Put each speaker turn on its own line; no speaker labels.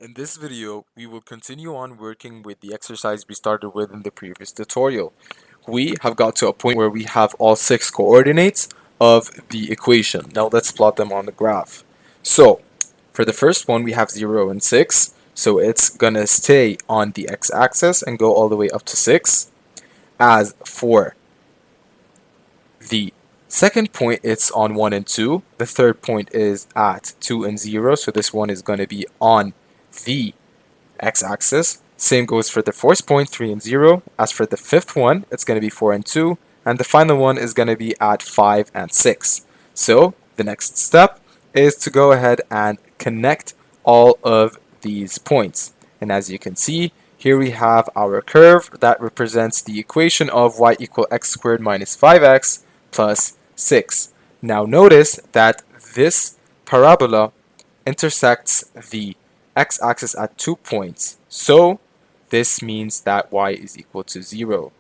In this video, we will continue on working with the exercise we started with in the previous tutorial. We have got to a point where we have all 6 coordinates of the equation. Now let's plot them on the graph. So, for the first one, we have 0 and 6. So it's gonna stay on the x-axis and go all the way up to 6. As for the second point, it's on 1 and 2. The third point is at 2 and 0. So this one is going to be on the x-axis. Same goes for the fourth point, 3 and 0. As for the fifth one, it's going to be 4 and 2. And the final one is going to be at 5 and 6. So the next step is to go ahead and connect all of these points. And as you can see, here we have our curve that represents the equation of y equal x squared minus 5x plus 6. Now notice that this parabola intersects the x-axis at 2 points. So this means that y is equal to 0.